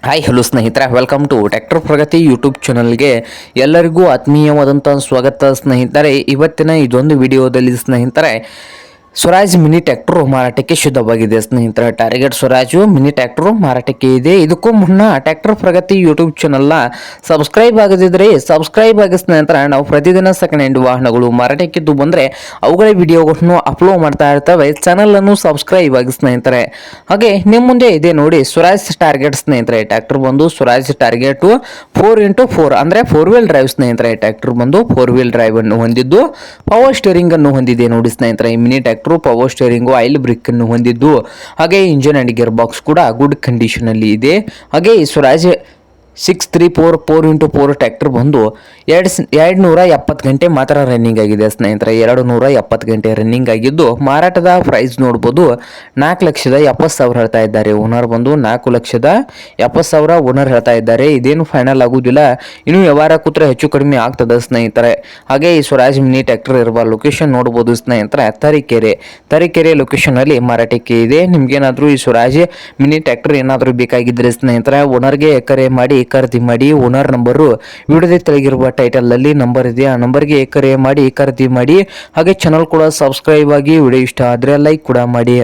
Hi hello ಸ್ನೇಹಿತರೆ, welcome to tractor Pragati YouTube ಚಾನಲ್ಗೆ ಎಲ್ಲರಿಗೂ ಆತ್ಮೀಯವಾದಂಥ ಸ್ವಾಗತ ಸ್ನೇಹಿತರೆ. ಇವತ್ತಿನ ಇದೊಂದು ವಿಡಿಯೋದಲ್ಲಿ ಸ್ನೇಹಿತರೆ ಸ್ವರಾಜ್ ಮಿನಿ ಟ್ರ್ಯಾಕ್ಟರ್ ಮಾರಾಟಕ್ಕೆ ಶುದ್ಧವಾಗಿದೆ ಸ್ನೇಹಿತರೆ. ಟಾರ್ಗೆಟ್ ಸ್ವರಾಜು ಮಿನಿ ಟ್ರ್ಯಾಕ್ಟರ್ ಮಾರಾಟಕ್ಕೆ ಇದೆ. ಇದಕ್ಕೂ ಮುನ್ನ ಟ್ರ್ಯಾಕ್ಟರ್ ಪ್ರಗತಿ ಯೂಟ್ಯೂಬ್ ಚಾನಲ್ನ ಸಬ್ಸ್ಕ್ರೈಬ್ ಆಗದಿದ್ದರೆ ಸಬ್ಸ್ಕ್ರೈಬ್ ಆಗಿ ಸ್ನೇಹಿತರೆ. ನಾವು ಪ್ರತಿದಿನ ಸೆಕೆಂಡ್ ಹ್ಯಾಂಡ್ ವಾಹನಗಳು ಮಾರಾಟಕ್ಕಿದ್ದು ಬಂದರೆ ಅವುಗಳ ವಿಡಿಯೋಗಳನ್ನು ಅಪ್ಲೋಡ್ ಮಾಡ್ತಾ ಇರ್ತವೆ. ಚಾನಲನ್ನು ಸಬ್ಸ್ಕ್ರೈಬ್ ಆಗಿ ಸ್ನೇಹಿತರೆ. ಹಾಗೆ ನಿಮ್ಮ ಮುಂದೆ ಇದೆ ನೋಡಿ ಸ್ವರಾಜ್ ಟಾರ್ಗೆಟ್ ಸ್ನೇಹಿತರೆ. ಟ್ರ್ಯಾಕ್ಟರ್ ಬಂದು ಸ್ವರಾಜ್ ಟಾರ್ಗೆಟ್ 4x4 ಅಂದರೆ 4 ವೀಲ್ ಡ್ರೈವ್ ಸ್ನೇಹಿತರೆ. ಟ್ರ್ಯಾಕ್ಟರ್ ಬಂದು 4 ವೀಲ್ ಡ್ರೈವ್ ಅನ್ನು ಹೊಂದಿದ್ದು ಪವರ್ ಸ್ಟೇರಿಂಗ್ ಅನ್ನು ಹೊಂದಿದೆ ನೋಡಿ ಸ್ನೇಹಿತರೆ. ಈ mini tractor power steering oil brake ಅನ್ನು ಹೊಂದಿದ್ದು ಹಾಗೆ ಇಂಜಿನ್ ಅಂಡ್ ಗೇರ್ ಬಾಕ್ಸ್ ಕೂಡ ಗುಡ್ ಕಂಡೀಷನ್ ಅಲ್ಲಿ ಇದೆ. ಹಾಗೆ ಈ ಸ್ವರಾಜ್ 634 4x4 ಟ್ರ್ಯಾಕ್ಟರ್ ಬಂದು 270 ಗಂಟೆ ಮಾತ್ರ ರನ್ನಿಂಗ್ ಆಗಿದೆ ಸ್ನೇಹಿತರೆ. 270 ಗಂಟೆ ರನ್ನಿಂಗ್ ಆಗಿದ್ದು ಮಾರಾಟದ ಪ್ರೈಸ್ ನೋಡ್ಬೋದು 4,70,000 ಹೇಳ್ತಾ ಇದ್ದಾರೆ. ಓನರ್ ಬಂದು 4,70,000 ಓನರ್ ಹೇಳ್ತಾ ಇದ್ದಾರೆ. ಇದೇನು ಫೈನಲ್ ಆಗುವುದಿಲ್ಲ, ಇನ್ನು ವ್ಯವಹಾರ ಕೂತ್ರೆ ಹೆಚ್ಚು ಕಡಿಮೆ ಆಗ್ತದೆ ಸ್ನೇಹಿತರೆ. ಹಾಗೆ ಈ ಸ್ವರಾಜ್ ಮಿನಿ ಟ್ರ್ಯಾಕ್ಟರ್ ಇರುವ ಲೊಕೇಶನ್ ನೋಡ್ಬೋದು ಸ್ನೇಹಿತರೆ. ತರೀಕೆರೆ ಲೊಕೇಶನ್ ಅಲ್ಲಿ ಮಾರಾಟಕ್ಕೆ ಇದೆ. ನಿಮ್ಗೇನಾದ್ರೂ ಈ ಸ್ವರಾಜ್ ಮಿನಿ ಟ್ರ್ಯಾಕ್ಟರ್ ಏನಾದರೂ ಬೇಕಾಗಿದ್ರೆ ಸ್ನೇಹಿತರೆ ಓನರ್ಗೆ ಕರೆ ಮಾಡಿ ಖರೀದಿ ಮಾಡಿ. ಓನರ್ ನಂಬರು ವಿಡಿಯೋದ ತೆಳಗಿರುವ ಟೈಟಲ್ ಅಲ್ಲಿ ನಂಬರ್ ಇದೆ, ಆ ನಂಬರ್ಗೆ ಕರೆ ಮಾಡಿ ಖರೀದಿ ಮಾಡಿ. ಹಾಗೆ ಚಾನಲ್ ಕೂಡ ಸಬ್ಸ್ಕ್ರೈಬ್ ಆಗಿ. ವಿಡಿಯೋ ಇಷ್ಟ ಆದರೆ ಲೈಕ್ ಕೂಡ ಮಾಡಿ.